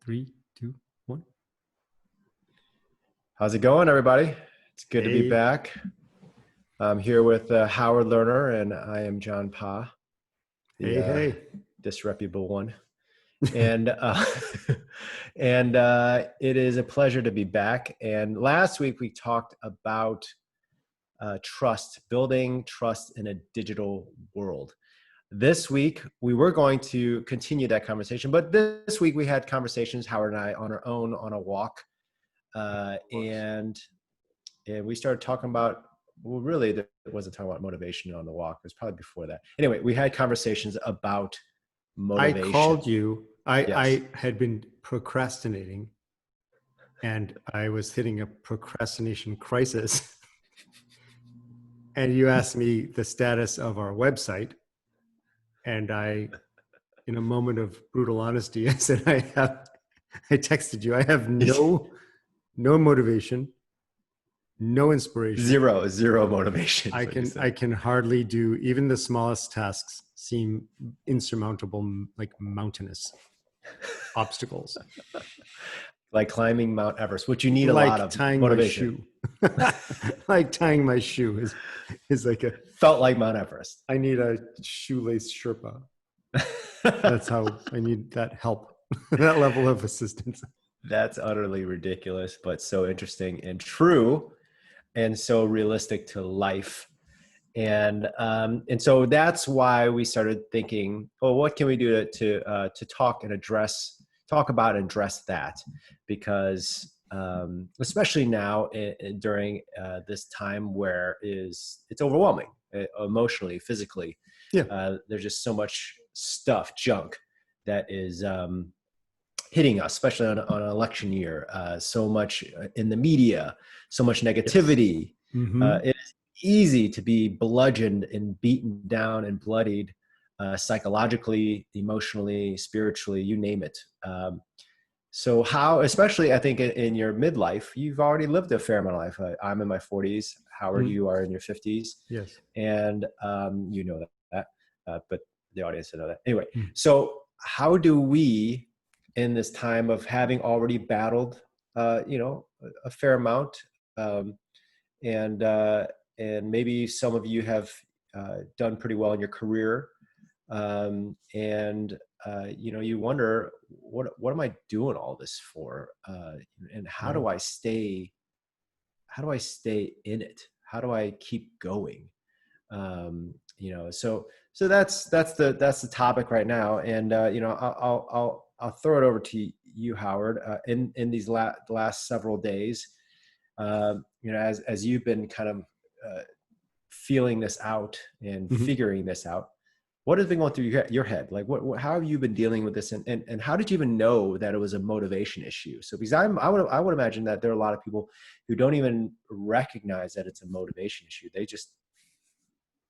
Three, two, one. How's it going, everybody? It's good to be Hey. back. I'm here with Howard Lerner, and I am John Pa, the Hey. disreputable one. And it is a pleasure to be back. And last week we talked about trust, building trust in a digital world. This week we were going to continue that conversation, but this week we had conversations, Howard and I, on our own on a walk. And we started talking about, well, really, it wasn't talking about motivation on the walk. It was probably before that. Anyway, we had conversations about motivation. I called you. Yes. I had been procrastinating, and I was hitting a procrastination crisis. And you asked me the status of our website. And I, in a moment of brutal honesty, I said, I texted you, I have no motivation, no inspiration. Zero motivation. I can hardly do, even the smallest tasks seem insurmountable, like mountainous obstacles. Like climbing Mount Everest, which you need a lot of motivation. Like tying my shoe is like felt like Mount Everest. I need a shoelace Sherpa. That's how I need that help, that level of assistance. That's utterly ridiculous, but so interesting and true, and so realistic to life. And so that's why we started thinking, well, what can we do to talk about and address that? Because especially now during this time where it's overwhelming, emotionally, physically. Yeah. There's just so much junk that is hitting us, especially on an election year. So much in the media, so much negativity. Yes. Mm-hmm. It is easy to be bludgeoned and beaten down and bloodied, psychologically, emotionally, spiritually, you name it. So how, especially I think in your midlife, you've already lived a fair amount of life. I'm in my 40s. Howard, you are in your 50s. Yes. And you know that, but the audience doesn't know that. Anyway, so how do we, in this time of having already battled, a fair amount, and maybe some of you have done pretty well in your career, you wonder, what am I doing all this for, and how do I stay in it? How do I keep going? So that's the topic right now, and I'll throw it over to you, Howard. In these last several days, as you've been kind of feeling this out and figuring this out, what has been going through your head? Like, how have you been dealing with this, and how did you even know that it was a motivation issue? So, because I would imagine that there are a lot of people who don't even recognize that it's a motivation issue. They just,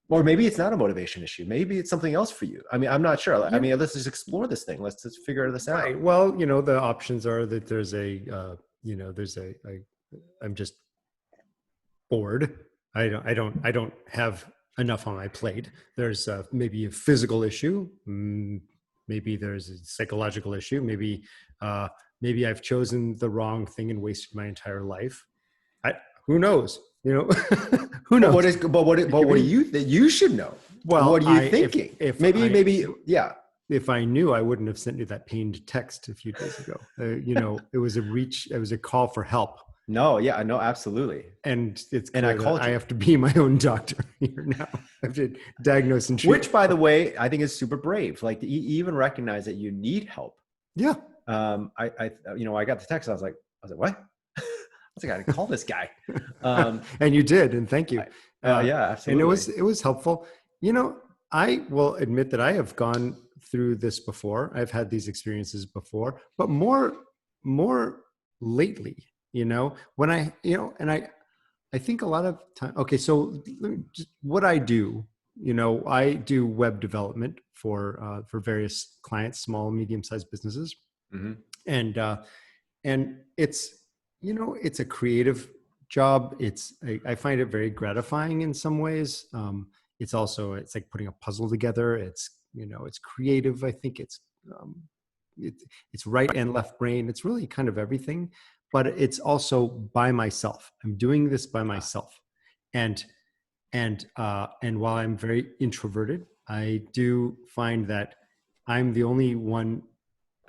or maybe it's not a motivation issue. Maybe it's something else for you. I mean, I'm not sure. Yeah. I mean, let's just explore this thing. Let's just figure this out. Right. Well, the options are that there's I'm just bored. I don't have enough on my plate. There's maybe a physical issue. Maybe there's a psychological issue. Maybe I've chosen the wrong thing and wasted my entire life. Who knows? Who knows? But what do you should know? Well, what are you thinking? Yeah. If I knew, I wouldn't have sent you that pained text a few days ago. It was a call for help. No, yeah, no, absolutely. And I have to be my own doctor here now. I have to diagnose and treat. Which, by the way, I think is super brave. Like, to even recognize that you need help. Yeah. I got the text. I was like, what? I was like, I gotta call this guy. And you did, and thank you. Yeah, absolutely. And it was helpful. I will admit that I have gone through this before. I've had these experiences before, but more lately. When I think a lot of time, okay, so just what I do, I do web development for various clients, small, medium-sized businesses. Mm-hmm. And it's, it's a creative job. I find it very gratifying in some ways. It's like putting a puzzle together. It's creative. I think it's it's right and left brain. It's really kind of everything, but it's also by myself. I'm doing this by myself. And while I'm very introverted, I do find that I'm the only one.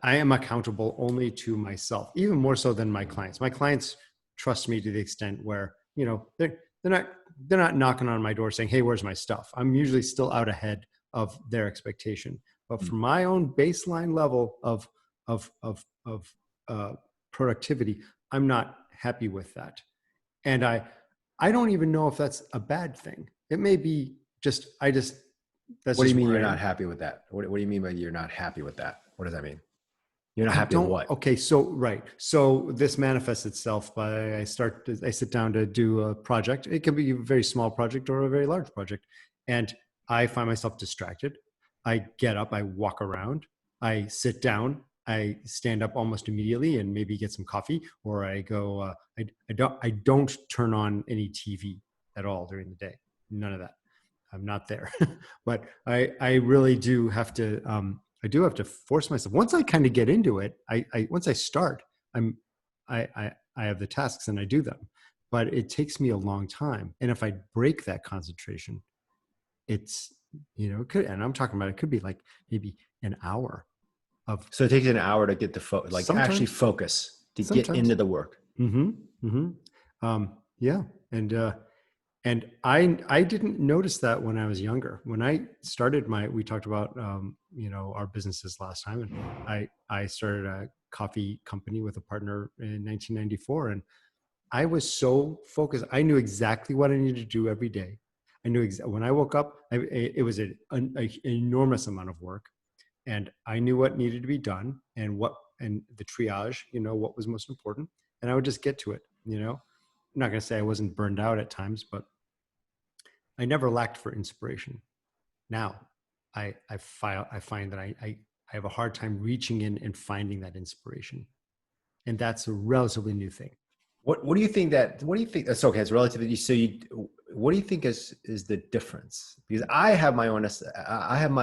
I am accountable only to myself, even more so than my clients. My clients trust me to the extent where, they're not knocking on my door saying, "Hey, where's my stuff?" I'm usually still out ahead of their expectation. But for my own baseline level of productivity, I'm not happy with that. And I don't even know if that's a bad thing. It may be just that's What do just you mean where you're I not am. happy with that? What do you mean by you're not happy with that? What does that mean? You're not I happy with don't. what? Okay, so right. So this manifests itself by I sit down to do a project. It can be a very small project or a very large project, and I find myself distracted. I get up, I walk around, I sit down, I stand up almost immediately and maybe get some coffee, or I go. I don't turn on any TV at all during the day. None of that. I'm not there. But I really do have to I do have to force myself. Once I kind of get into it, I once I start, I have the tasks and I do them. But it takes me a long time. And if I break that concentration, it's it could, and I'm talking about, it could be like maybe an hour of So it takes an hour to get the like actually sometimes focus to get sometimes. into the work. Mm-hmm. Mm-hmm. Yeah. And I didn't notice that when I was younger. When I started we talked about our businesses last time, and I started a coffee company with a partner in 1994, and I was so focused. I knew exactly what I needed to do every day. I knew when I woke up, it was an enormous amount of work, and I knew what needed to be done and the triage, what was most important, and I would just get to it. I'm not going to say I wasn't burned out at times, but I never lacked for inspiration. Now, I find that I have a hard time reaching in and finding that inspiration, and that's a relatively new thing. What do you think that's okay? It's relatively. So what do you think is the difference? Because I have my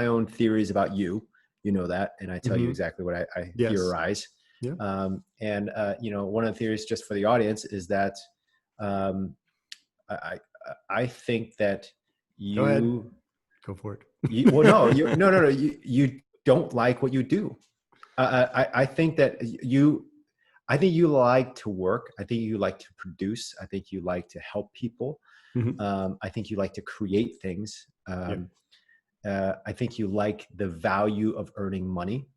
own theories about you. You know that, and I tell you Mm-hmm. exactly what I Yes. theorize. Yeah. One of the theories, just for the audience, is that um, I I think that Go ahead. you Go for it. well no you don't like what you do. I think that I think you like to work. I think you like to produce. I think you like to help people. Mm-hmm. I think you like to create things. Yeah. I think you like the value of earning money.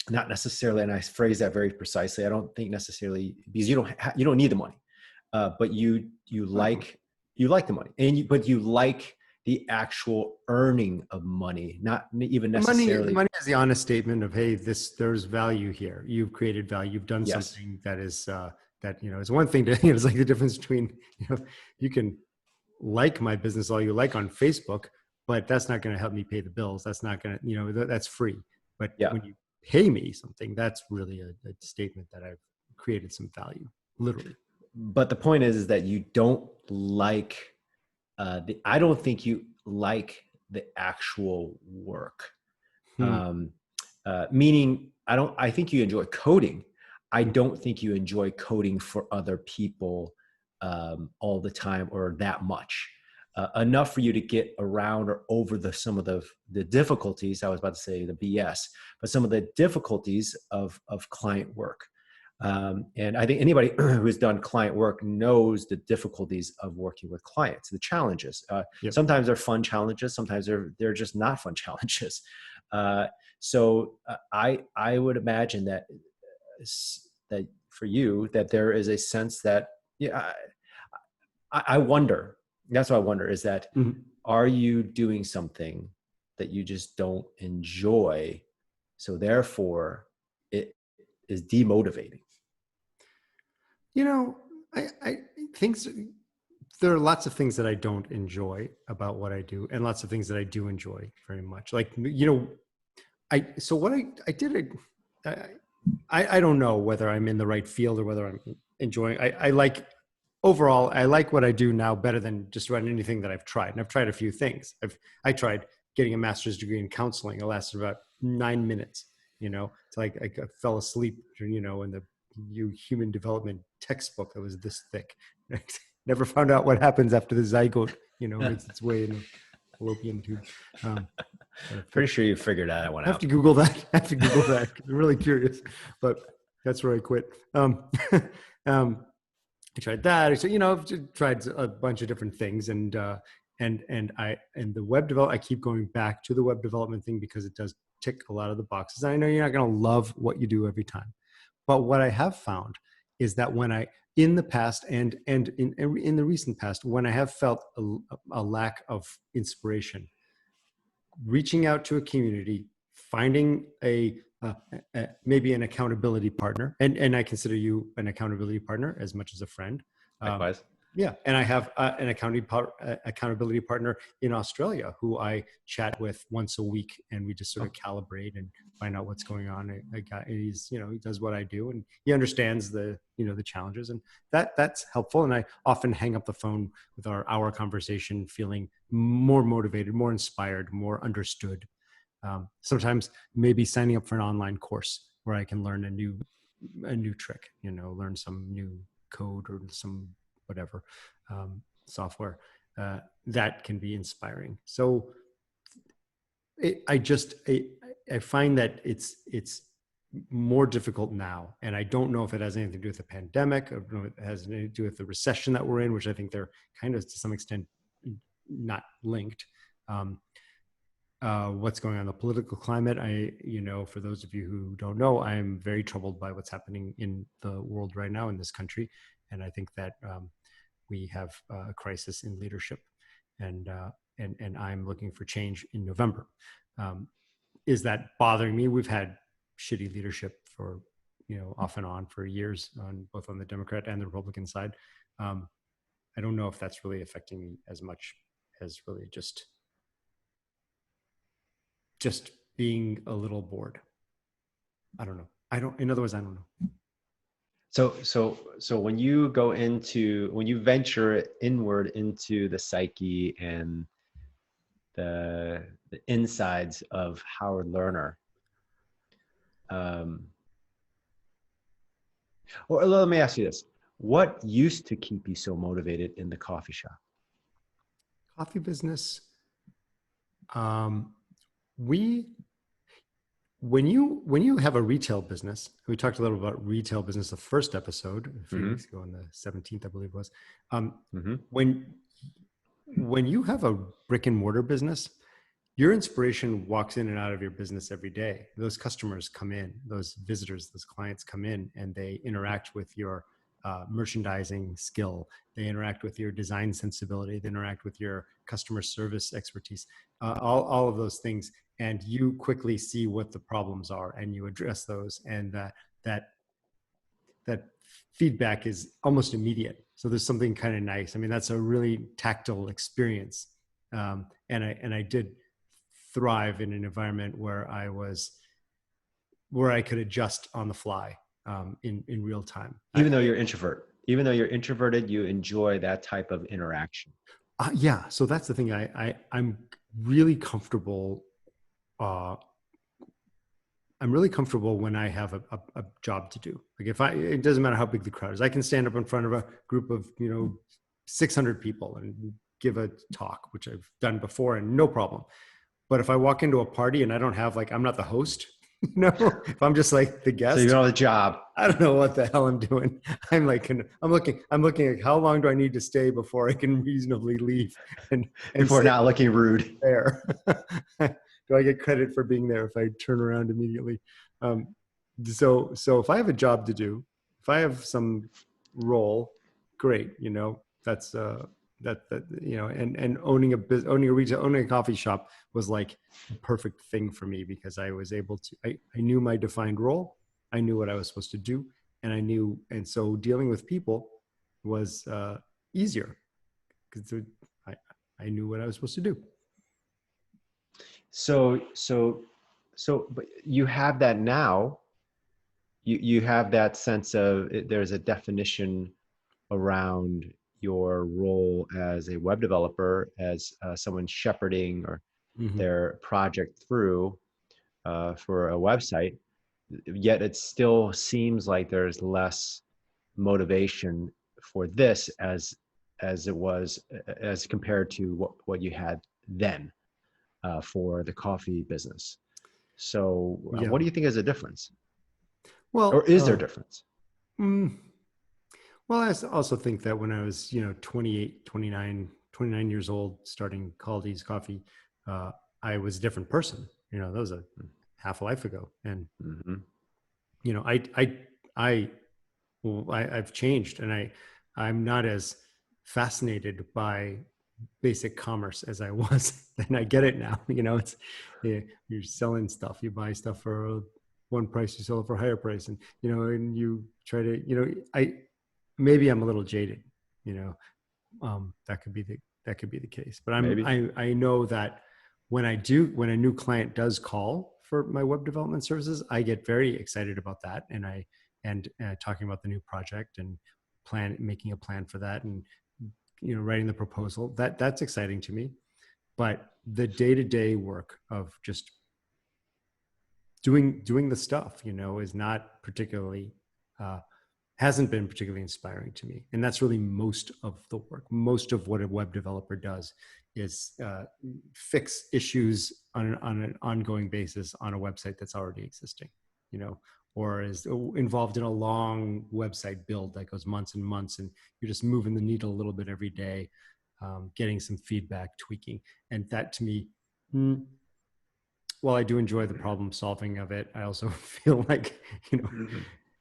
Not necessarily, and I phrase that very precisely. I don't think necessarily because you don't need the money, but you like the money, but you like the actual earning of money, not even necessarily. Money is the honest statement of, hey, there's value here. You've created value. You've done Yes. something that is it's one thing to it's like the difference between you can like my business all you like on Facebook, but that's not going to help me pay the bills. That's not going to that's free. But Yeah. when you pay me something, that's really a statement that I've created some value, literally. But the point is that you don't like I don't think you like the actual work. Meaning I think you enjoy coding. I don't think you enjoy coding for other people all the time or that much. Enough for you to get around or over some of the difficulties. I was about to say the BS, but some of the difficulties of client work. And I think anybody who's done client work knows the difficulties of working with clients, the challenges. Yep. Sometimes they're fun challenges. Sometimes they're just not fun challenges. So I would imagine that for you that there is a sense that I wonder. That's what I wonder is that Are you doing something that you just don't enjoy? So therefore, it is demotivating. I think there are lots of things that I don't enjoy about what I do, and lots of things that I do enjoy very much. Like, so what I did, I don't know whether I'm in the right field or whether I'm enjoying. Overall, I like what I do now better than just about anything that I've tried. And I've tried a few things. I tried getting a master's degree in counseling. It lasted about 9 minutes, till like I fell asleep, you know, in the human development textbook that was this thick. Never found out what happens after the zygote, you know, makes its way in the fallopian tube. Pretty sure you figured that one I have out. to Google that. I have to Google that. I'm really curious, but that's where I quit. I tried that. So, you know, I've tried a bunch of different things, and the web develop. I keep going back to the web development thing because it does tick a lot of the boxes. And I know you're not going to love what you do every time, but what I have found is that when I, in the past and in the recent past, when I have felt a lack of inspiration, reaching out to a community, finding maybe an accountability partner, and I consider you an accountability partner as much as a friend. Likewise. Yeah, and I have an accountability partner in Australia who I chat with once a week, and we just sort of calibrate and find out what's going on. He's, you know, he does what I do, and he understands the challenges, and that's helpful. And I often hang up the phone with our hour conversation, feeling more motivated, more inspired, more understood. Sometimes maybe signing up for an online course where I can learn a new trick, you know, learn some new code or some whatever software that can be inspiring. So I find that it's more difficult now, and I don't know if it has anything to do with the pandemic, or if it has anything to do with the recession that we're in, which I think they're kind of to some extent not linked. What's going on in the political climate. For those of you who don't know, I'm very troubled by what's happening in the world right now in this country. And I think that we have a crisis in leadership, and I'm looking for change in November. Is that bothering me? We've had shitty leadership for, off and on for years, both on the Democrat and the Republican side. I don't know if that's really affecting me as much as really just being a little bored. I don't know. In other words, I don't know. So when you venture inward into the psyche and the insides of Howard Lerner, or let me ask you this: what used to keep you so motivated in the coffee shop? Coffee business. When you have a retail business, we talked a little about retail business the first episode a few weeks ago on the 17th, I believe it was. When you have a brick and mortar business, your inspiration walks in and out of your business every day. Those customers come in, those visitors, those clients come in, and they interact with your merchandising skill. They interact with your design sensibility. They interact with your customer service expertise, all of those things. And you quickly see what the problems are and you address those. And that feedback is almost immediate. So there's something kind of nice. I mean, that's a really tactile experience. And I did thrive in an environment where I could adjust on the fly in real time. Even though you're introverted, you enjoy that type of interaction. Yeah. So that's the thing. I'm really comfortable. I'm really comfortable when I have a job to do. Like it doesn't matter how big the crowd is. I can stand up in front of a group of 600 people and give a talk, which I've done before, and no problem. But if I walk into a party and I don't have I'm not the host, if I'm just like the guest, so you don't have a job. I don't know what the hell I'm doing. I'm looking at how long do I need to stay before I can reasonably leave and before not looking rude there. Do I get credit for being there if I turn around immediately? So if I have a job to do, if I have some role, great. That's and owning a coffee shop was like the perfect thing for me, because I was able to, I knew my defined role. I knew what I was supposed to do, and so dealing with people was easier because I knew what I was supposed to do. So, but you have that now. You have that sense of there's a definition around your role as a web developer, as someone shepherding or their project through for a website. yet it still seems like there's less motivation for this as it was as compared to what you had then for the coffee business. So Yeah. what do you think is the difference, or Well, is there a difference? mm, well, also think that when I was, 28, 29 years old, starting Caldi's Coffee, uh, I was a different person. That was a half a life ago. And, Mm-hmm. you know, I, well, I've changed, and I'm not as fascinated by basic commerce as I was. And I get it now. It's, you're selling stuff, you buy stuff for one price, you sell it for a higher price. And, and you try to, maybe I'm a little jaded, you know, that could be the case, but Maybe. I know that when a new client does call for my web development services, I get very excited about that. And talking about the new project and making a plan for that, and, writing the proposal, that's exciting to me. But the day-to-day work of just doing the stuff, is not particularly, uh, hasn't been particularly inspiring to me. And that's really most of the work. Most of what a web developer does is fix issues on an ongoing basis on a website that's already existing, or is involved in a long website build that goes months and months, and you're just moving the needle a little bit every day, getting some feedback, tweaking. And that, to me, while I do enjoy the problem solving of it, I also feel like,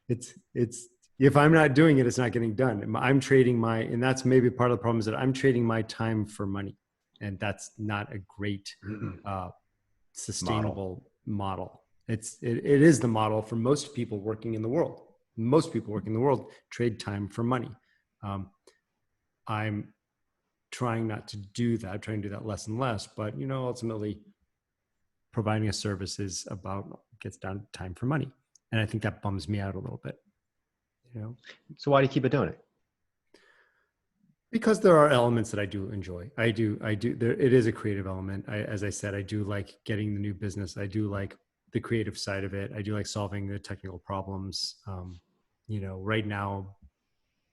it's if I'm not doing it, it's not getting done. I'm trading and that's maybe part of the problem, is that I'm trading my time for money, and that's not a great sustainable model. It is the model for most people working in the world. Most people working in the world trade time for money. I'm trying not to do that. I'm trying to do that less and less, but ultimately, providing a service gets down to time for money. And I think that bums me out a little bit, So why do you keep it doing it? because there are elements that I do enjoy. I do. It is a creative element. As I said, I do like getting the new business. I do like the creative side of it. I do like solving the technical problems. Right now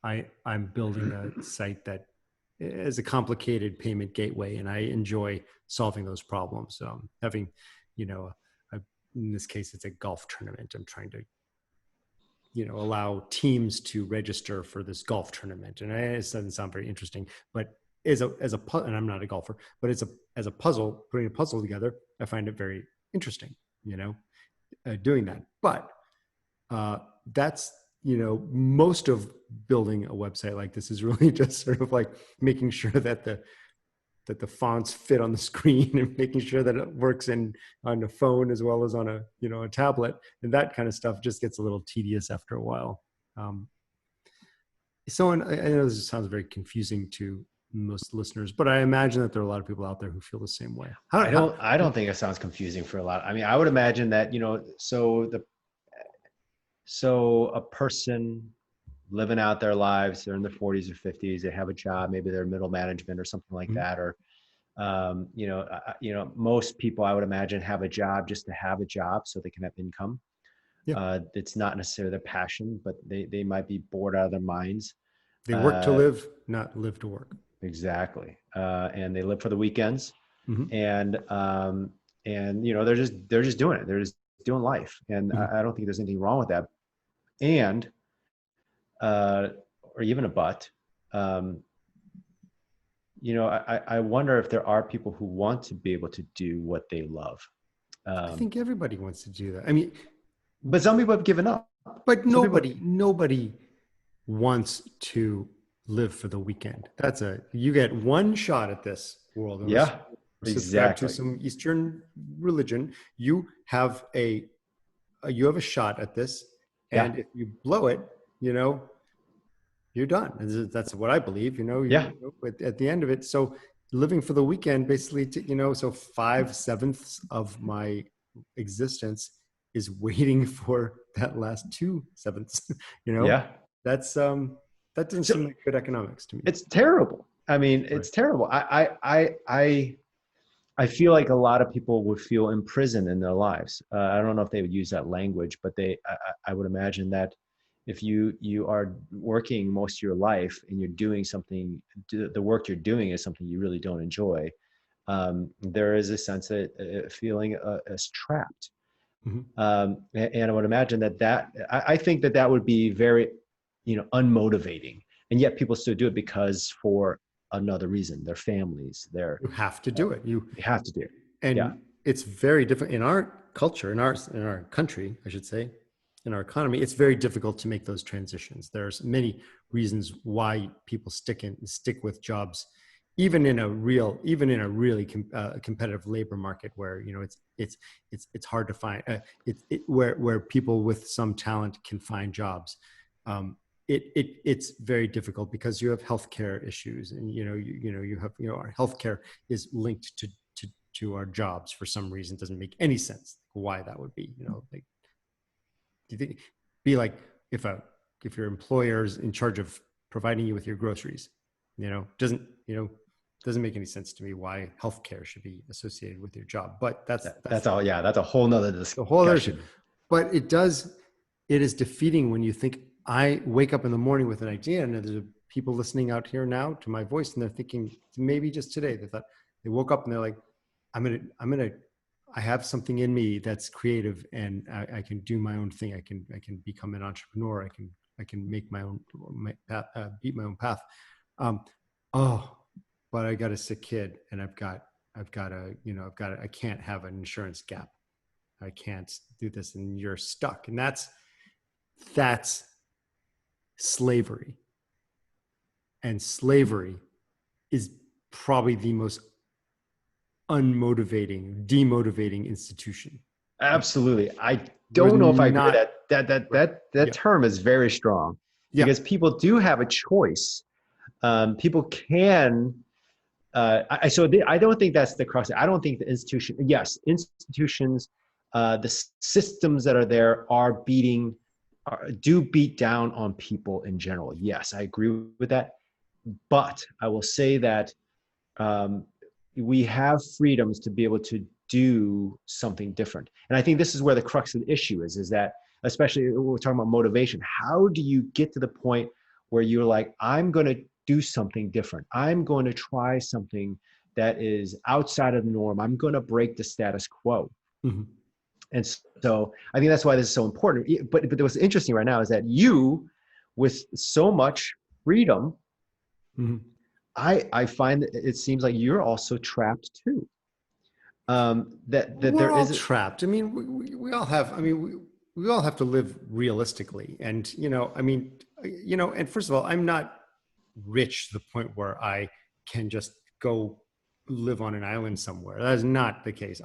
I'm building a site that is a complicated payment gateway, and I enjoy solving those problems. Having, in this case, it's a golf tournament. I'm trying to, allow teams to register for this golf tournament. And it doesn't sound very interesting, but and I'm not a golfer, but as a puzzle, putting a puzzle together, I find it very interesting, doing that. But that's, most of building a website like this is really just sort of like making sure that the fonts fit on the screen, and making sure that it works on a phone as well as on a tablet. And that kind of stuff just gets a little tedious after a while. I know this sounds very confusing to most listeners, but I imagine that there are a lot of people out there who feel the same way. I don't think it sounds confusing for a lot. I mean, I would imagine that, so a person living out their lives, they're in their 40s or 50s, they have a job, maybe they're middle management or something like that, or most people, I would imagine, have a job just to have a job so they can have income. Yeah. It's not necessarily their passion, but they might be bored out of their minds. They work to live, not live to work. Exactly. And they live for the weekends. Mm-hmm. And they're just doing it. They're just doing life. And Mm-hmm. I don't think there's anything wrong with that. And or even a but. I wonder if there are people who want to be able to do what they love. I think everybody wants to do that. I mean, but some people have given up. but nobody wants to live for the weekend. You get one shot at this world. Yeah, subscribe to exactly. some Eastern religion. You have a shot at this, and if you blow it, you're done. That's what I believe. At the end of it. So living for the weekend, basically, so 5/7 of my existence is waiting for that last 2/7. Yeah. That's that doesn't seem like good economics to me. It's terrible. I mean, it's terrible. I feel like a lot of people would feel imprisoned in their lives. I don't know if they would use that language, but I would imagine that if you are working most of your life and you're doing something, the work you're doing is something you really don't enjoy, there is a sense of feeling as trapped. Mhm. And I would imagine I think that would be very, unmotivating, and yet people still do it because for another reason, their families, You have to do it. they have to do it. Yeah. And it's very different in our culture, in our country, I should say, in our economy. It's very difficult to make those transitions. There's many reasons why people stick with jobs, even in a really competitive labor market, where it's hard to find where people with some talent can find jobs. It's very difficult because you have healthcare issues, and you have our healthcare is linked to our jobs for some reason. It doesn't make any sense why that would be. Like, do you think be like if your employer is in charge of providing you with your groceries, doesn't doesn't make any sense to me why healthcare should be associated with your job. But That's all. Yeah, that's a whole nother the whole other issue. discussion. But it is defeating when you think, I wake up in the morning with an idea, and there's people listening out here now to my voice, and they're thinking, maybe just today they woke up and they're like, I have something in me that's creative, and I can do my own thing. I can become an entrepreneur. I can make beat my own path. Oh, but I got a sick kid, and I can't have an insurance gap. I can't do this, and you're stuck. And that's slavery. And slavery is probably the most demotivating institution. Absolutely. I don't know if I agree that term is very strong, because people do have a choice. People can. I don't think that's the crux. I don't think the institutions, the systems that are there do beat down on people in general. Yes, I agree with that. But I will say that we have freedoms to be able to do something different. And I think this is where the crux of the issue is that, especially when we're talking about motivation, how do you get to the point where you're like, I'm going to do something different. I'm going to try something that is outside of the norm. I'm going to break the status quo. Mm-hmm. And so I think that's why this is so important. But what's interesting right now is that you, with so much freedom, mm-hmm. I find that it seems like you're also trapped too. That We're there all is trapped. I mean, we all have. I mean, we all have to live realistically, and and first of all, I'm not rich to the point where I can just go live on an island somewhere. That is not the case.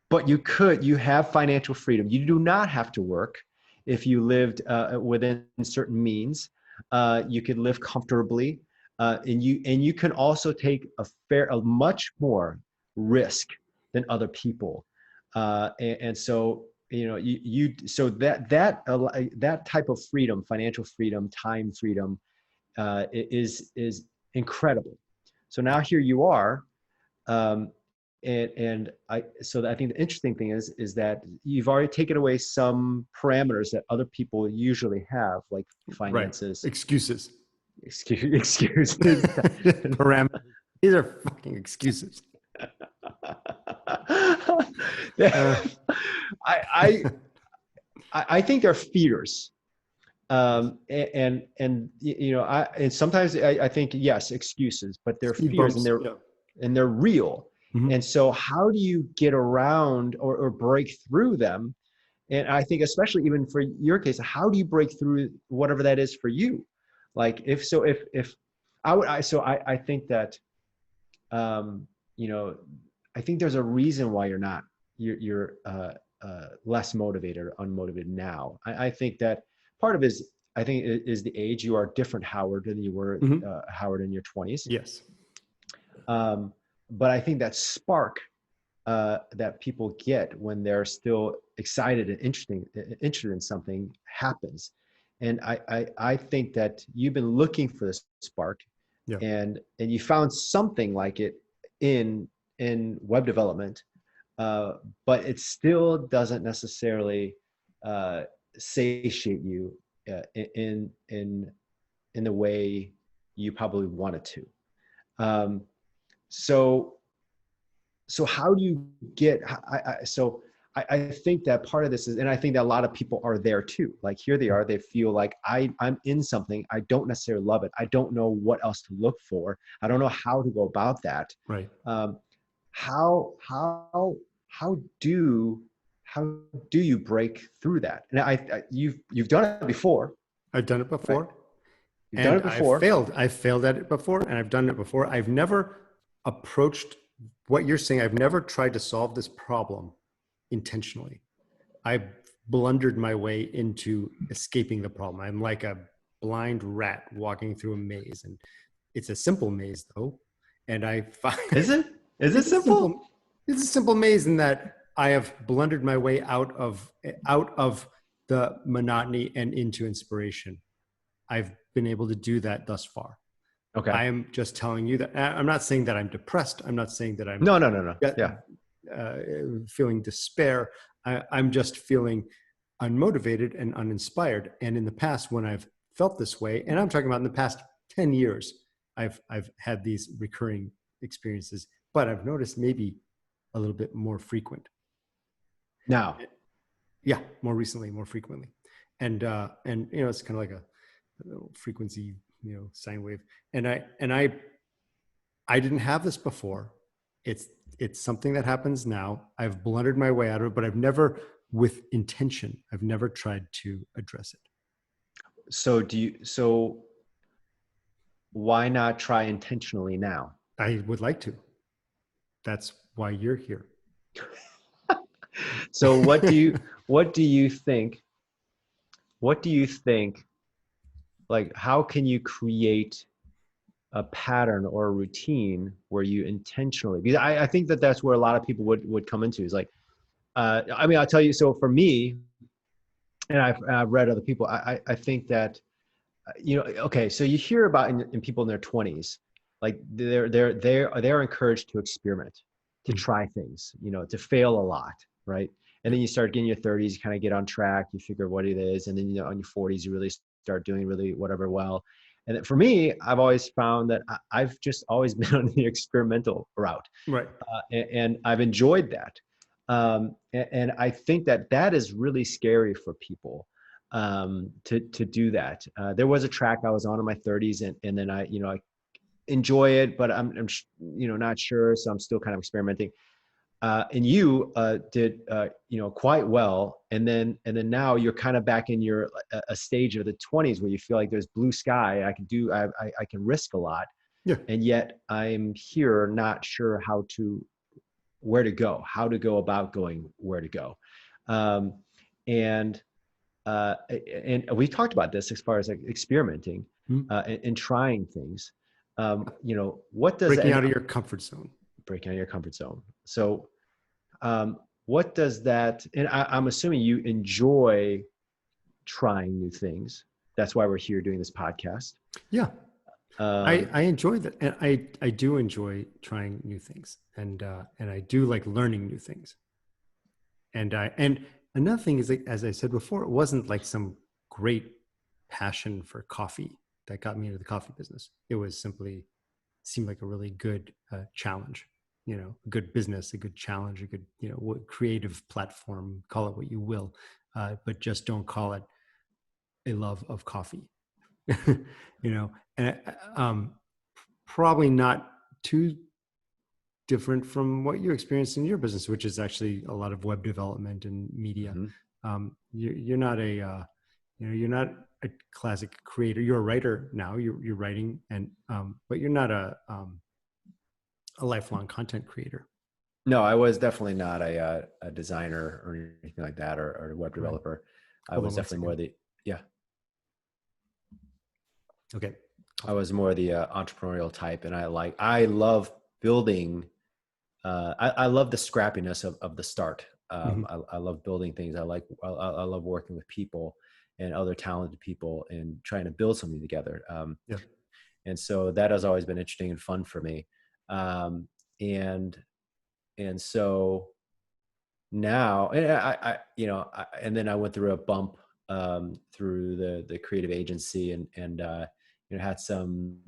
But you have financial freedom. You do not have to work if you lived within certain means. You could live comfortably, and you can also take a much more risk than other people. And so so that type of freedom, financial freedom, time freedom, is incredible. So now here you are. So I think the interesting thing is that you've already taken away some parameters that other people usually have, like finances. Right. Excuses. Excuses. Parameters. These are fucking excuses. I think they're fears. And sometimes I think, yes, excuses, but they're fears, and they're real. Mm-hmm. And so how do you get around or break through them? And I think, especially even for your case, how do you break through whatever that is for you? Like I think that, I think there's a reason why you're less motivated or unmotivated now. I think that part of it is the age. You are different, Howard, than you were, mm-hmm. Howard, in your 20s. Yes. But I think that spark that people get when they're still excited and interested in something happens. And I think that you've been looking for this spark, yeah. and you found something like it in in web development, but it still doesn't necessarily uh, satiate you in the way you probably want it to. Um, so so how do you get I think that part of this is, and I think that a lot of people are there too. Like here they are, they feel like I'm in something, I don't necessarily love it, I don't know what else to look for, I don't know how to go about that. Right. um, how how do how do you break through that? And you've done it before, I've done it right? before, You've done and it before. I've failed at it before, and I've done it before. I've never approached what you're saying. I've never tried to solve this problem intentionally. I've blundered my way into escaping the problem. I'm like a blind rat walking through a maze, and it's a simple maze though. And I find Is it? Is it it's a simple? simple maze in that I have blundered my way out of the monotony and into inspiration. I've been able to do that thus far. Okay. I am just telling you that I'm not saying that I'm depressed. I'm not saying that I'm No. Yeah. uh, feeling despair. I'm just feeling unmotivated and uninspired. And in the past, when I've felt this way, and I'm talking about in the past 10 years, I've had these recurring experiences, but I've noticed maybe a little bit more frequent. Now, Yeah, more recently, more frequently. And it's kind of like a little frequency, sine wave. And I didn't have this before. It's something that happens now. I've blundered my way out of it, but I've never, with intention, I've never tried to address it. so why not try intentionally now? I would like to. That's why you're here. So what do you think what do you think like how can you create a pattern or a routine where you intentionally, because I think that that's where a lot of people would come into is like I mean, I'll tell you, so for me, and I've read other people, I think that okay, so you hear about in people in their 20s, like they're encouraged to experiment, to try things, to fail a lot, right? And then you start getting your 30s, you kind of get on track, you figure what it is, and then on your 40s you really start doing really whatever well. And then for me, I've always found that I've just always been on the experimental route, Right. and I've enjoyed that. And I think that that is really scary for people, to do that. There was a track I was on in my 30s, and then I enjoy it, but I'm not sure, so I'm still kind of experimenting. And you did quite well, and then now you're kind of back in your a stage of the 20s where you feel like there's blue sky. I can risk a lot, Yeah. and yet I'm here not sure how to go about going where to go. Um, and and we talked about this as far as like experimenting, and trying things. What does Breaking out of your comfort zone. breaking out of your comfort zone? So, what does that? And I'm assuming you enjoy trying new things. That's why we're here doing this podcast. Yeah. Um, I enjoy that. And I do enjoy trying new things. And I do like learning new things. And another thing is, like, as I said before, it wasn't like some great passion for coffee that got me into the coffee business. It was simply seemed like a really good challenge, a good business, a good challenge, a good, creative platform, call it what you will, but just don't call it a love of coffee, and probably not too different from what you experienced in your business, which is actually a lot of web development and media. You're not you're not a classic creator. You're a writer now. You're writing, and but you're not a lifelong content creator. no, I was definitely not a designer or anything like that, or a web Right. developer. I Hold was on one definitely more second. yeah. Okay. I was more the entrepreneurial type, and I love building. I love the scrappiness of the start. Mhm. I love building things. I love working with people and other talented people and trying to build something together. Yeah. And so that has always been interesting and fun for me. And and so now, and and then I went through a bump through the creative agency, and had some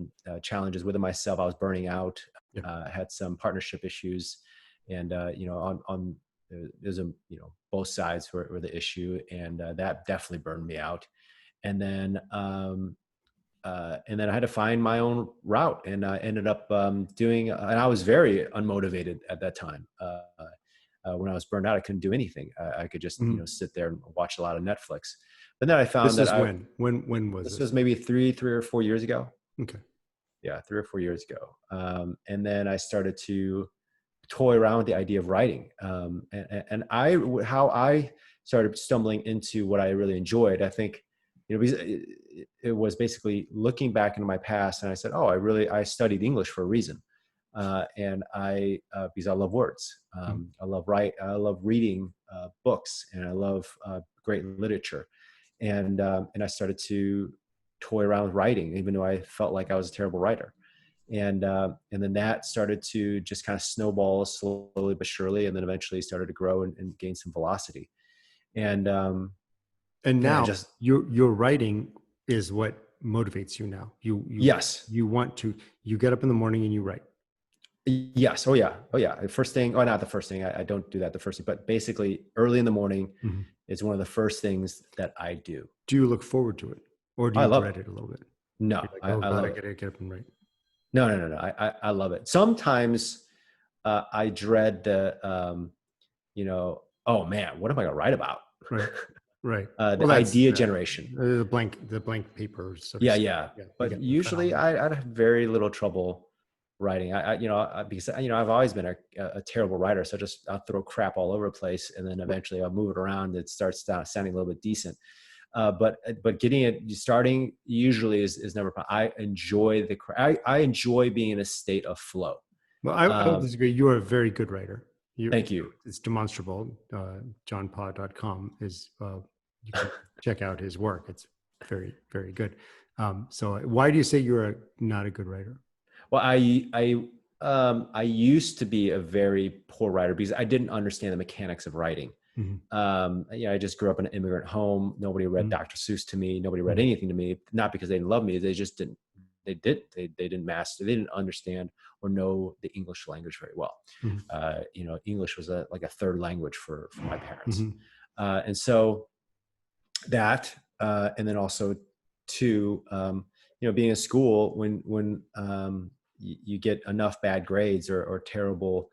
challenges within myself. I was burning out, Yeah. had some partnership issues, and on there's a both sides were the issue, and that definitely burned me out. And then I had to find my own route, and I ended up doing. And I was very unmotivated at that time. When I was burned out, I couldn't do anything. I could just Mhm. sit there and watch a lot of Netflix. But then I found This that is when was this this? was maybe three or 4 years ago. Okay. Yeah, 3 or 4 years ago. And then I started to toy around with the idea of writing. How I started stumbling into what I really enjoyed, I think, because it was basically looking back into my past, and I said, oh, I studied English for a reason. And because I love words. Mhm. I love reading books, and I love great literature. And I started to toy around with writing, even though I felt like I was a terrible writer. And then that started to just kind of snowball slowly but surely, and then eventually started to grow and gain some velocity. And And and I now just your writing is what motivates you now. yes, You want to, you get up in the morning and you write. yes, oh yeah. The first thing, oh, not the first thing. I don't do that the first thing, but basically early in the morning Mhm. is one of the first things that I do. Do you look forward to it, or do I you love dread it. it a little bit? No, You're like, oh I God, love I it. gotta get up and write. No. I love it. Sometimes I dread oh man, what am I going to write about? Right. Right. Well, The that's idea generation. the blank paper, so to Yeah, speak. yeah. Yeah, I But get the usually phenomenon. I'd have very little trouble writing. Because I've always been a terrible writer. So I'll throw crap all over the place, and then eventually I'll move it around. It starts sounding a little bit decent. But getting it starting usually is never. I enjoy I enjoy being in a state of flow. Well, I would Um, disagree. You are a very good writer. Thank you. It's demonstrable. Johnpaw.com is, you can check out his work. It's very, very good. So why do you say you're not a good writer? Well, I used to be a very poor writer because I didn't understand the mechanics of writing. Mhm. I just grew up in an immigrant home. Nobody read Mhm. Dr. Seuss to me. Nobody read Mhm. anything to me, not because they didn't love me. They just didn't. They didn't master. They didn't understand or know the English language very well. Mhm. English was like a third language for my parents, Mhm. and so that, and then also to being in school when you get enough bad grades or terrible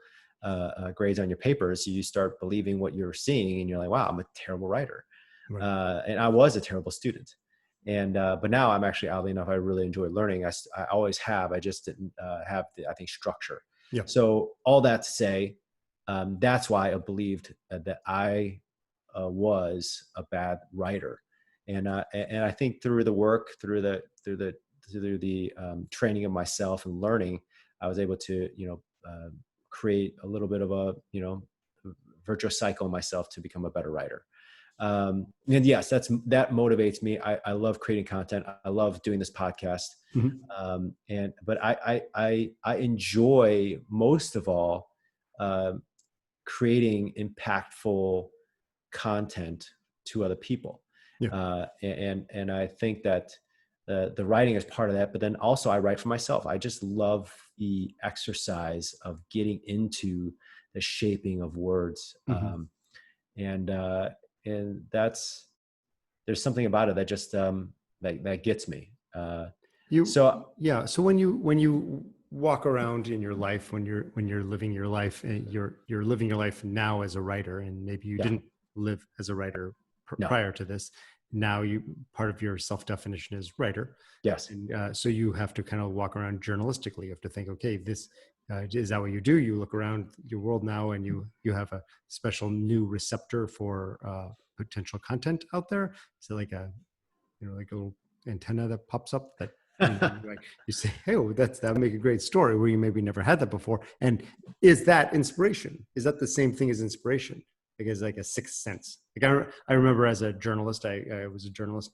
grades on your papers, you start believing what you're seeing, and you're like, wow, I'm a terrible writer. Right. And I was a terrible student. And but now I'm actually, oddly enough, I really enjoy learning. I always have. I just didn't have the, I think, structure. Yeah. So all that to say, that's why I believed that I was a bad writer. And I think through the work, through the training of myself and learning, I was able to create a little bit of a virtuous cycle in myself to become a better writer. And yes, that motivates me. I love creating content. I love doing this podcast. Mhm. But I enjoy most of all creating impactful content to other people. Yeah. And I think that the writing is part of that, but then also I write for myself. I just love the exercise of getting into the shaping of words. Mhm. And that's, there's something about it that just that gets me. Yeah. So when you walk around in your life, when you're living your life, and you're living your life now as a writer, and maybe you Yeah, didn't live as a writer no, prior to this. Now part of your self definition is writer, yes, and so you have to kind of walk around journalistically. You have to think, okay, this is that what you do? You look around your world now, and you have a special new receptor for potential content out there. So like like a little antenna that pops up that you say, hey, well, that would make a great story, where you maybe never had that before. And is that inspiration? Is that the same thing as inspiration? Like, it's like a sixth sense. Like I remember as a journalist, I was a journalist,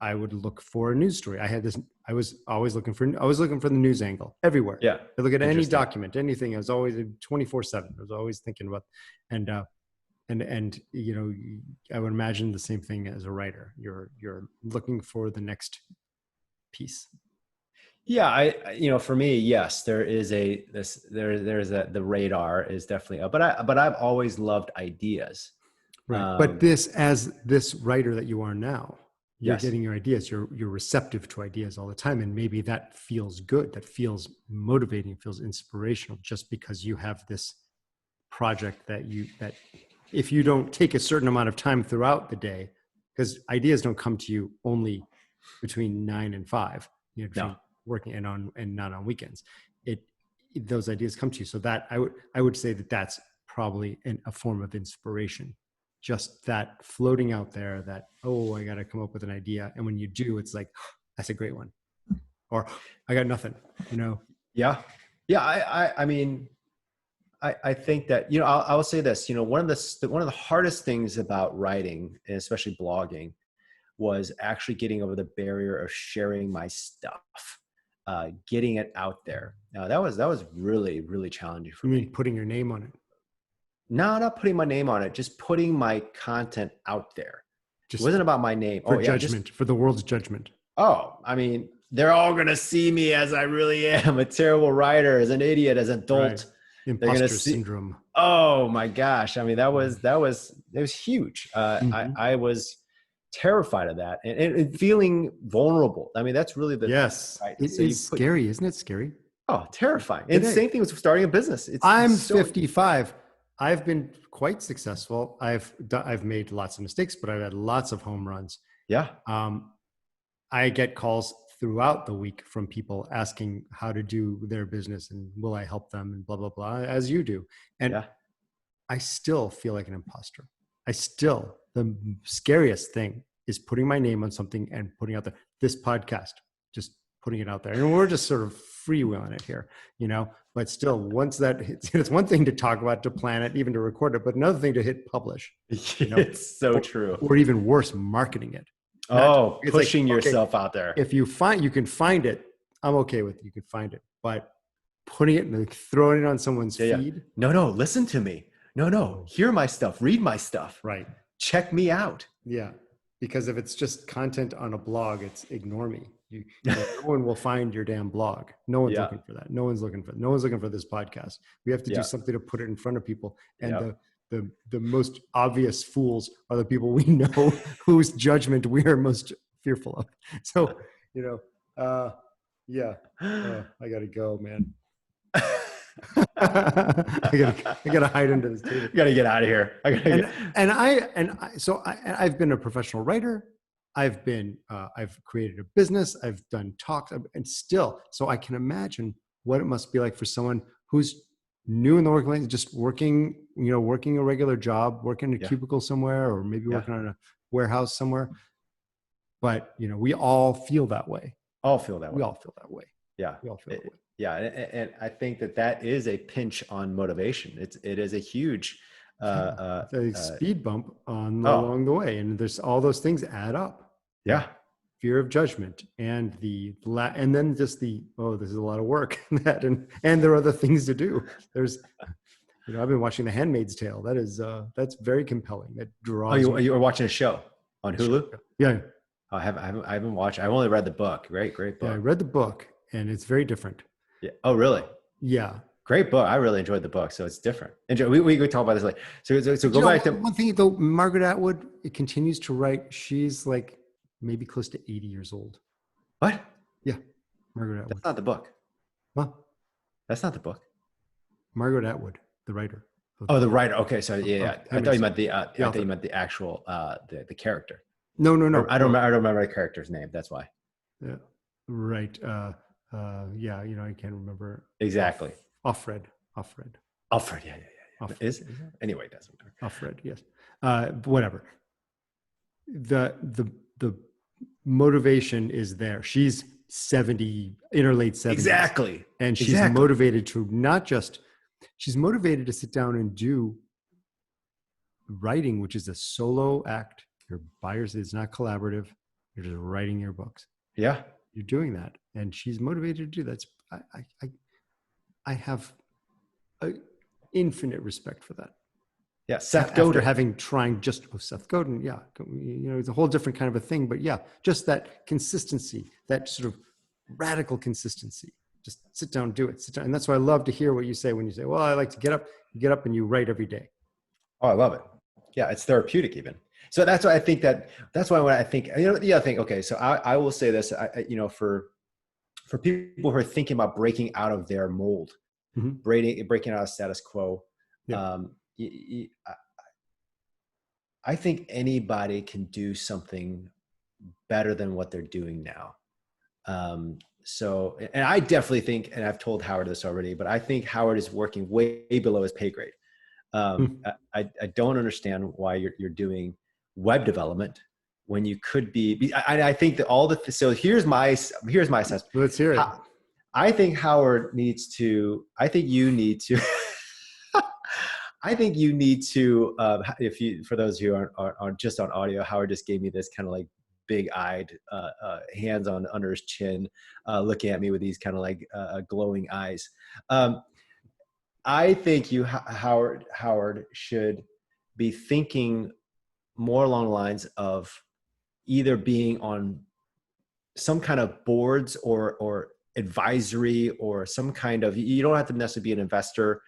I would look for a news story. I was looking for the news angle everywhere. Yeah. I look at any document, anything. I was always 24/7. I was always thinking about, and you know, I would imagine the same thing as a writer. You're looking for the next piece. Yeah, you know, for me, yes, there is the radar is definitely up, but I've always loved ideas. Right. But as this writer that you are now, you're Yes. getting your ideas, you're receptive to ideas all the time. And maybe that feels good. That feels motivating, feels inspirational, just because you have this project that if you don't take a certain amount of time throughout the day, because ideas don't come to you only between 9 and 5, you know, between working and not on weekends. Those ideas come to you. So that I would say that's probably a form of inspiration. Just that floating out there that, oh, I got to come up with an idea. And when you do, it's like, that's a great one. Or I got nothing, you know? Yeah. Yeah. I mean, I think that, you know, I will say this, you know, one of the hardest things about writing, and especially blogging, was actually getting over the barrier of sharing my stuff, getting it out there. That was really, really challenging for me. Putting your name on it? No, not putting my name on it, just putting my content out there. It wasn't about my name. For judgment, for the world's judgment. Oh, I mean, they're all going to see me as I really am, a terrible writer, as an idiot, as an adult. Right. Imposter syndrome. Oh my gosh. I mean, it was huge. I was terrified of that and feeling vulnerable. I mean, that's really the, yes, right? It's scary. Isn't it scary? Oh, terrifying. And the same thing with starting a business. I'm 55. I've been quite successful. I've made lots of mistakes, but I've had lots of home runs. Yeah. I get calls throughout the week from people asking how to do their business and will I help them and blah, blah, blah, as you do. And I still feel like an imposter. The scariest thing is putting my name on something and putting out there this podcast, just putting it out there. And we're just sort of freewheeling it here, you know, but still once that hits, it's one thing to talk about, to plan it, even to record it, but another thing to hit publish. You know? It's so true. Or even worse, marketing it. Pushing yourself out there. If you can find it, I'm okay with it. You can find it, but putting it and like throwing it on someone's feed. No, listen to me. No, hear my stuff, read my stuff. Right. Check me out. Yeah. Because if it's just content on a blog, it's ignore me. No one will find your damn blog. No one's looking for that. No one's looking for this podcast. We have to do something to put it in front of people. And the most obvious fools are the people we know whose judgment we are most fearful of. So, you know, I gotta go, man. I gotta hide under this table. You gotta get out of here. I've been a professional writer. I've created a business. I've done talks, and still, so I can imagine what it must be like for someone who's new in the workplace, just working a regular job, working in a cubicle somewhere, or maybe working on a warehouse somewhere. But, you know, we all feel that way. We all feel that way. Yeah. We all feel that way. Yeah. And I think that is a pinch on motivation. It is a huge speed bump along the way. And there's all those things add up. Yeah. Fear of judgment and and then just this is a lot of work and there are other things to do. There's, you know, I've been watching The Handmaid's Tale. That's very compelling. That draws. Oh, you were watching a show on Hulu? Yeah. I haven't watched. I've only read the book. Great book. Yeah, I read the book and it's very different. Yeah. Oh, really? Yeah. Great book. I really enjoyed the book, so it's different. We could talk about this later. So go back to one thing though. Margaret Atwood continues to write. She's like maybe close to 80 years old. What? Yeah, Margaret Atwood. That's not the book. Huh? That's not the book. Margaret Atwood, the writer. Oh, the writer. Okay, so I thought you meant the actual the character. No. I don't remember the character's name. That's why. Yeah. Right. Yeah. You know, I can't remember exactly. Offred. Yeah. Is anyway, it doesn't matter. Offred. Yes. Whatever. The motivation is there. She's 70, in her late 70s. Exactly. And she's motivated she's motivated to sit down and do writing, which is a solo act. Your buyers, it's not collaborative. You're just writing your books. Yeah. You're doing that. And she's motivated to do that. I have infinite respect for that. Yeah. Seth After Godin. having trying just Seth Godin, yeah, it's a whole different kind of a thing. But yeah, just that consistency, that sort of radical consistency. Just sit down, do it, sit down. And that's why I love to hear what you say when you say, "Well, I like to get up." You get up and you write every day. Oh, I love it. Yeah, it's therapeutic even. So that's why I think that's why when I think, the other thing, okay, so I will say this, for people who are thinking about breaking out of their mold, Mm-hmm. breaking out of status quo, Yeah. I think anybody can do something better than what they're doing now. So, and I definitely think, and I've told Howard this already, but I think Howard is working way below his pay grade. I don't understand why you're doing web development when you could be. I think that so here's my assessment. Let's hear it. I think Howard needs to. I think you need to. I think you need to. For those who aren't just on audio, Howard just gave me this kind of like big-eyed, hands on under his chin, looking at me with these kind of like glowing eyes. I think Howard should be thinking more along the lines of either being on some kind of boards or advisory or some kind of, you don't have to necessarily be an investor,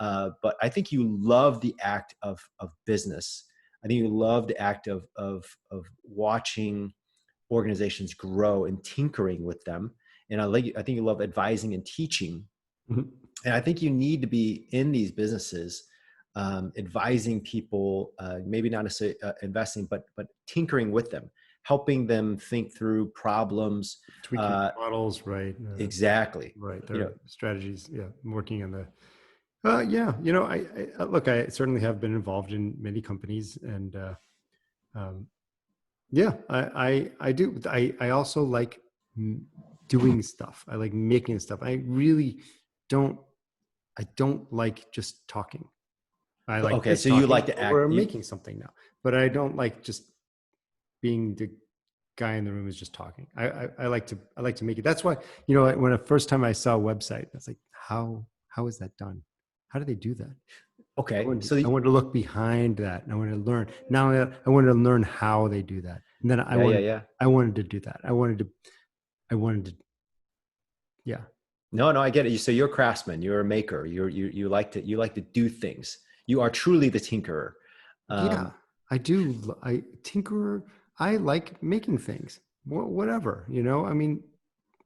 but I think you love the act of business. I think you love the act of watching organizations grow and tinkering with them. And I think you love advising and teaching. Mm-hmm. And I think you need to be in these businesses, advising people, maybe not necessarily investing, but tinkering with them, helping them think through problems, tweaking models, right? Exactly. Right. Their strategies. Yeah. Working on the. Yeah. I look. I certainly have been involved in many companies, and yeah, I do. I also like doing stuff. I like making stuff. I really don't. I don't like just talking. I like Okay, just so you talking. like to act. We're making something now, but I don't like just being the guy in the room who's just talking. I like to make it. That's why, when the first time I saw a website, I was like, how is that done? How do they do that? Okay, I wanted to look behind that, and I wanted to learn. Now I wanted to learn how they do that, and then I wanted to do that. I wanted to, yeah. No, I get it. So you're a craftsman. You're a maker. You like to do things. You are truly the tinkerer. Yeah, I do. Tinkerer. I like making things. Whatever, I mean,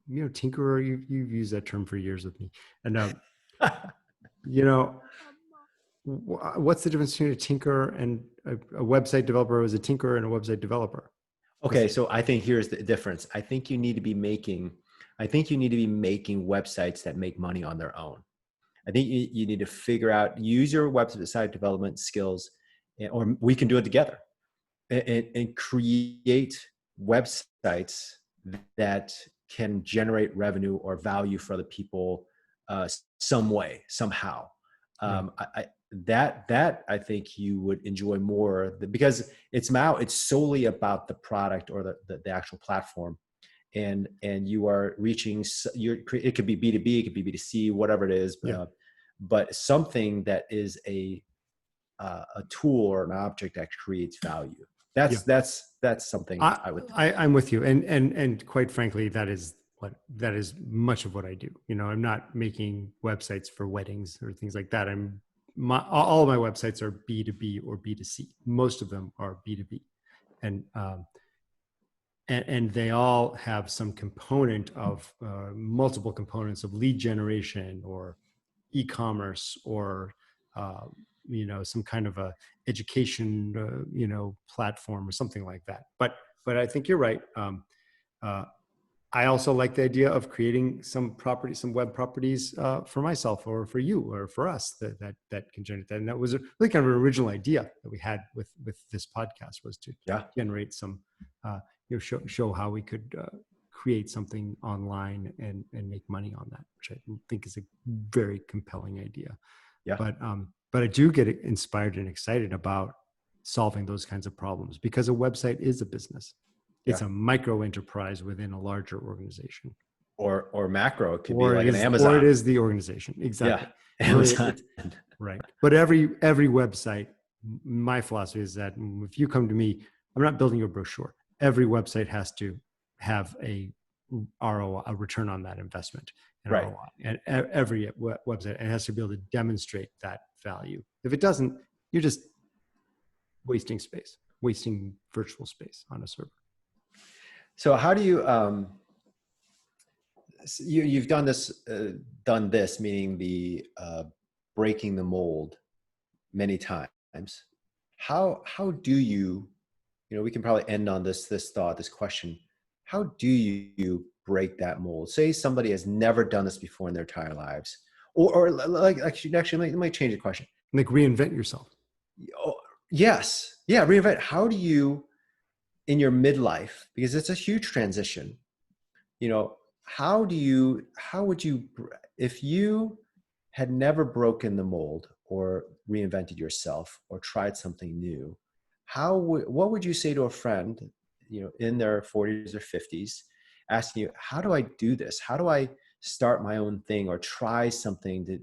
tinkerer. You've used that term for years with me, and what's the difference between a tinkerer and a website developer? Is a tinkerer and a website developer? Okay, so I think here's the difference. I think you need to be making websites that make money on their own. I think you need to use your website development skills, or we can do it together, and create websites that can generate revenue or value for other people, some way, somehow. That I think you would enjoy more, because it's solely about the product or the actual platform, and you are reaching it could be B2B, it could be B2C, whatever it is, but something that is a tool or an object that creates value. That's something I would. I'm with you, and quite frankly, that is much of what I do. I'm not making websites for weddings or things like that. All of my websites are B2B or B2C. Most of them are B2B, and they all have some component of multiple components of lead generation or e-commerce or some kind of a education platform or something like that. But I think you're right. I also like the idea of creating some web properties for myself or for you or for us that can generate that. And that was a really kind of an original idea that we had with this podcast, was to generate some, show how we could create something online and make money on that, which I think is a very compelling idea. Yeah. But I do get inspired and excited about solving those kinds of problems, because a website is a business. It's a micro enterprise within a larger organization. Or macro, it could be Or like it an is, or it Amazon. is the organization. Exactly. Yeah, Really, Amazon. right. But every website, my philosophy is that if you come to me, I'm not building a brochure. Every website has to have a ROI, a return on that investment, and Right. ROI. And every website, it has to be able to demonstrate that value. If it doesn't, you're just wasting space, wasting virtual space on a server. So how do you, you've done this, meaning the breaking the mold many times. How do you, we can probably end on this question. How do you break that mold? Say somebody has never done this before in their entire lives, or like actually, let me change the question. Like reinvent yourself. Oh, yes. Yeah. Reinvent. How do you, in your midlife, because it's a huge transition, how would you, if you had never broken the mold or reinvented yourself or tried something new, what would you say to a friend, in their 40s or 50s, asking you, how do I do this? How do I start my own thing or try something that,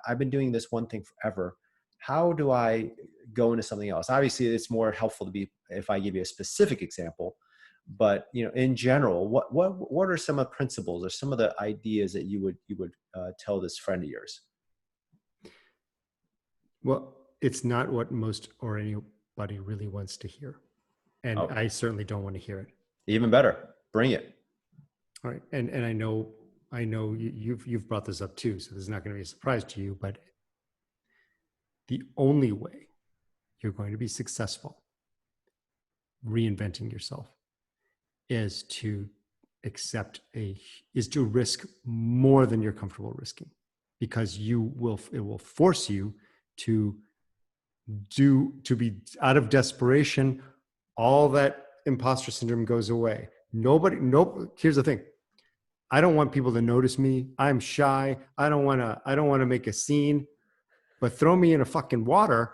I've been doing this one thing forever. How do I go into something else? Obviously, it's more helpful if I give you a specific example, but in general, what are some of the principles or some of the ideas that you would tell this friend of yours? Well, it's not what most or anybody really wants to hear. And I certainly don't want to hear it. Even better. Bring it. All right. And I know you've brought this up too, so this is not going to be a surprise to you, but the only way you're going to be successful reinventing yourself is to risk more than you're comfortable risking, because it will force you to be out of desperation. All that imposter syndrome goes away. Here's the thing. I don't want people to notice me. I'm shy. I don't want to make a scene, but throw me in a fucking water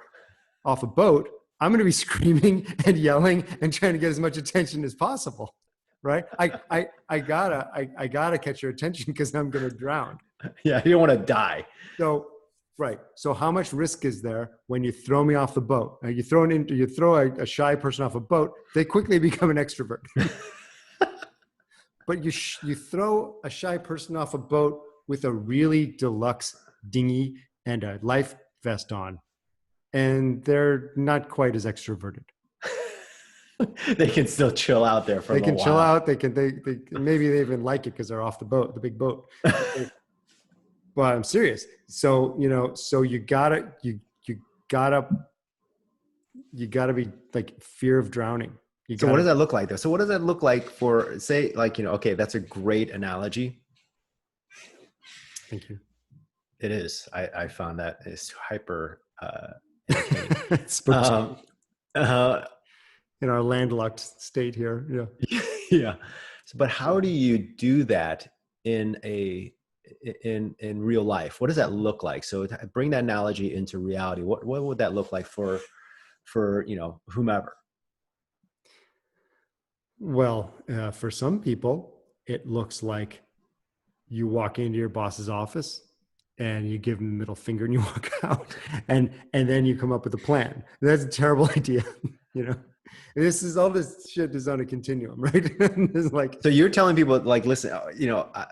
off a boat. I'm going to be screaming and yelling and trying to get as much attention as possible. Right. I gotta catch your attention because I'm going to drown. Yeah. You don't want to die. So, right. So how much risk is there when you throw me off the boat? You throw a shy person off a boat, they quickly become an extrovert. But you throw a shy person off a boat with a really deluxe dinghy and a life vest on, and they're not quite as extroverted. They can still chill out there for a little while. They can chill out. They maybe they even like it because they're off the boat, the big boat. But I'm serious. So, you gotta be like fear of drowning. So what does that look like though? So what does that look like for, say, like, okay, that's a great analogy. Thank you. It is. I found that is hyper in our landlocked state here. Yeah. Yeah. So, but how do you do that in real life? What does that look like? So bring that analogy into reality. What would that look like for whomever? Well, for some people, it looks like you walk into your boss's office and you give him the middle finger and you walk out, and then you come up with a plan. That's a terrible idea. All this shit is on a continuum, right? So you're telling people, like, listen,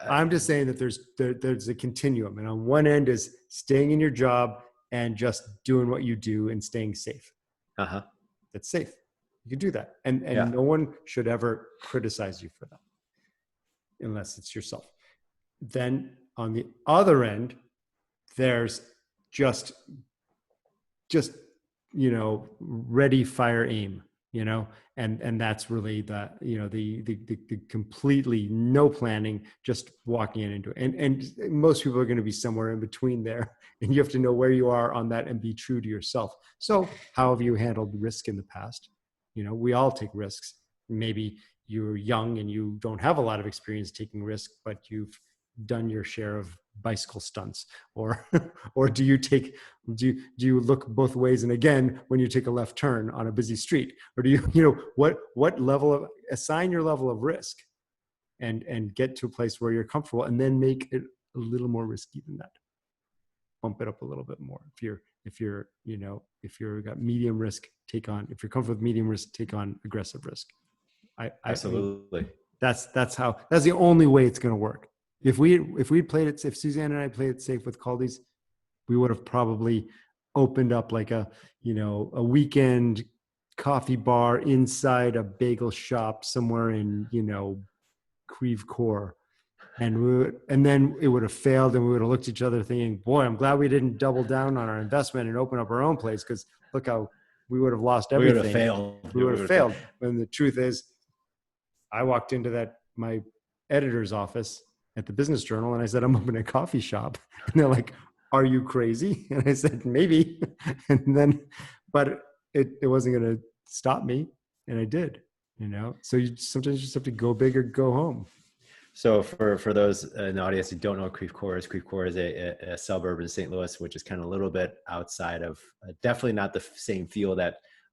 I'm just saying that there's a continuum, and on one end is staying in your job and just doing what you do and staying safe. That's safe. You can do that, and no one should ever criticize you for that, unless it's yourself. Then on the other end, there's just ready, fire, aim. And that's really the completely no planning, just walking into it. And most people are going to be somewhere in between there, and you have to know where you are on that and be true to yourself. So how have you handled risk in the past? We all take risks. Maybe you're young and you don't have a lot of experience taking risks, but you've done your share of bicycle stunts, or or do you look both ways? And again, when you take a left turn on a busy street, or do you what level of, assign your level of risk, and get to a place where you're comfortable, and then make it a little more risky than that. Bump it up a little bit more. If you're got medium risk, if you're comfortable with medium risk, take on aggressive risk. Absolutely. That's the only way it's going to work. If Suzanne and I played it safe with Caldi's, we would have probably opened up like a weekend coffee bar inside a bagel shop somewhere in, Creve Coeur. And then it would have failed, and we would have looked at each other thinking, boy, I'm glad we didn't double down on our investment and open up our own place, because look how we would have lost everything. We would have failed. And the truth is, I walked into my editor's office at the Business Journal, and I said, I'm opening a coffee shop. And they're like, are you crazy? And I said, maybe. But it wasn't going to stop me. And I did, so sometimes you just have to go big or go home. So for those in the audience who don't know what Creve Coeur is a suburb in St. Louis, which is kind of a little bit outside of, definitely not the same feel of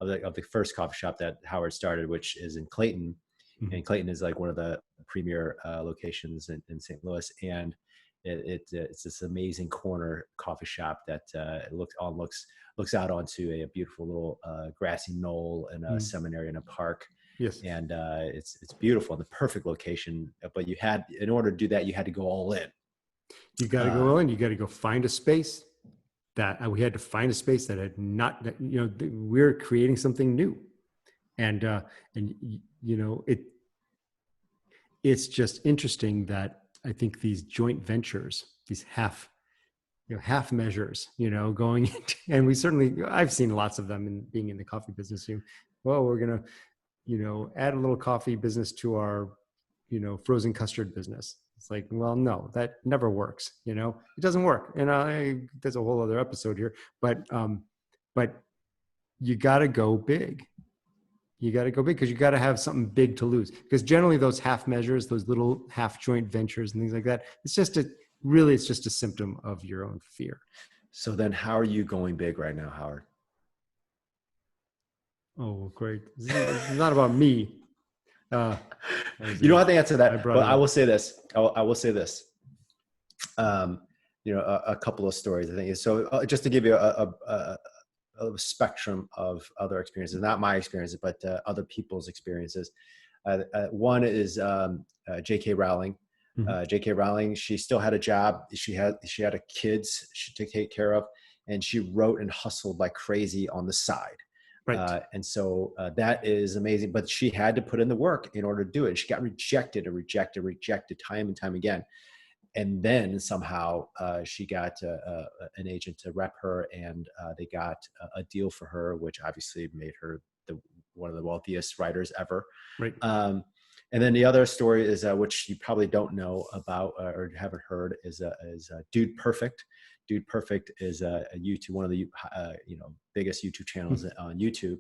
the first coffee shop that Howard started, which is in Clayton. Mm-hmm. And Clayton is like one of the premier locations in St. Louis. And it's this amazing corner coffee shop that looks out onto a beautiful little grassy knoll and a seminary and a park. Yes. And it's beautiful and the perfect location. But in order to do that, you had to go all in. You got to go all in. You got to go find a space we had to find a space that had not, we're creating something new. And it's just interesting that I think these joint ventures, these half measures, going into, and I've seen lots of them in being in the coffee business. Well, we're going to, add a little coffee business to our, frozen custard business. It's like, well, no, that never works. It doesn't work. And there's a whole other episode here, but you got to go big. You got to go big because you got to have something big to lose. Because generally those half measures, those little half joint ventures and things like that, it's just a symptom of your own fear. So then how are you going big right now, Howard? Oh, great. This is not about me. You don't have to answer that, but I will say this. I will say this. A couple of stories, I think. So just to give you a spectrum of other experiences, not my experiences, but other people's experiences. One is J.K. Rowling. Mm-hmm. J.K. Rowling, she still had a job. She had kids to take care of, and she wrote and hustled like crazy on the side. Right. And so that is amazing, but she had to put in the work in order to do it. She got rejected time and time again. And then somehow she got an agent to rep her, and they got a deal for her, which obviously made her one of the wealthiest writers ever. Right. And then the other story is, which you probably don't know about or haven't heard, is Dude Perfect. Dude Perfect is a YouTube, one of the biggest YouTube channels on YouTube,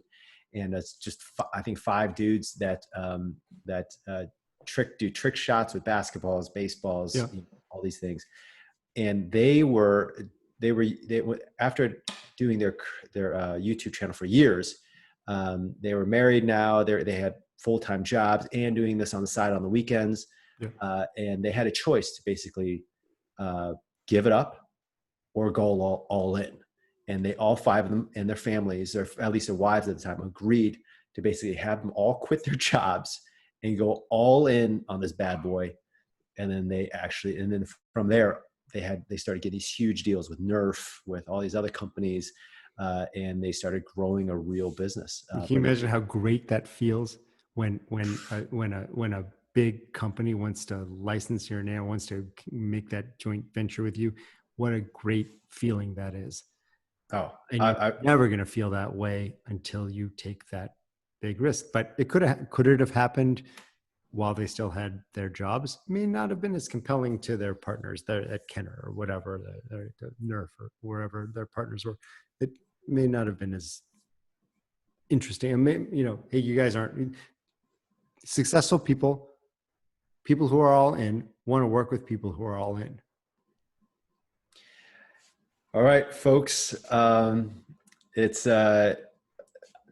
and it's just I think 5 dudes that do trick shots with basketballs, baseballs, all these things. And they were after doing their YouTube channel for years, they were married now. They had full-time jobs and doing this on the side on the weekends, and they had a choice to basically give it up or go all in. And they, all 5 of them and their families, or at least their wives at the time, agreed to basically have them all quit their jobs and go all in on this bad boy. And then from there, they started getting these huge deals with Nerf, with all these other companies, and they started growing a real business. Can you imagine how great that feels when a big company wants to license your name, wants to make that joint venture with you? What a great feeling that is. Oh, and you're never going to feel that way until you take that big risk. But could it have happened while they still had their jobs? May not have been as compelling to their partners there at Kenner or whatever, the Nerf or wherever their partners were. It may not have been as interesting. And hey, you guys aren't successful people people who are all in want to work with people who are all in. All right, folks. It's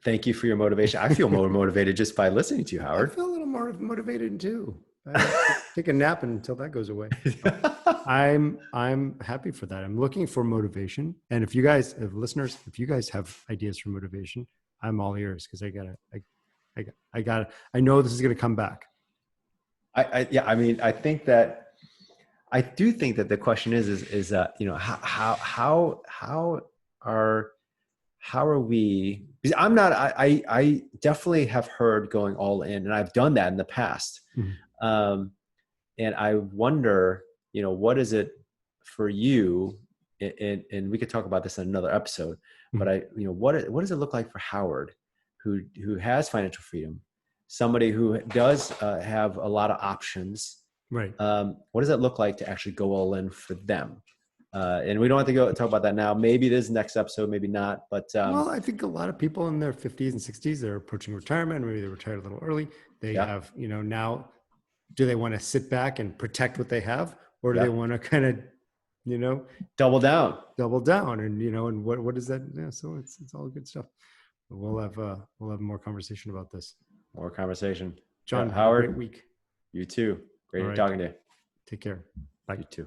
thank you for your motivation. I feel more motivated just by listening to you, Howard. I feel a little more motivated too. I take a nap until that goes away. I'm happy for that. I'm looking for motivation. And if you guys, if listeners, if you guys have ideas for motivation, I'm all ears because I know this is going to come back. Yeah. I mean, I do think that the question is you know, how are we, because I definitely have heard going all in, and I've done that in the past. Mm-hmm. And I wonder, you know, what is it for you? And we could talk about this in another episode, but you know, what does it look like for Howard, who has financial freedom, somebody who does have a lot of options, Right. What does it look like to actually go all in for them? And we don't have to go talk about that now. Maybe it is next episode, maybe not. But well, I think a lot of people in their 50s and 60s, they're approaching retirement. Maybe they retired a little early. They have, you know, now, do they want to sit back and protect what they have, or do they want to kind of, you know, double down? And, you know, and what is that? Yeah, so it's all good stuff. We'll have more conversation about this. More conversation. John, Howard, have a great week. You too. Great talking to you. Take care. Bye. You too.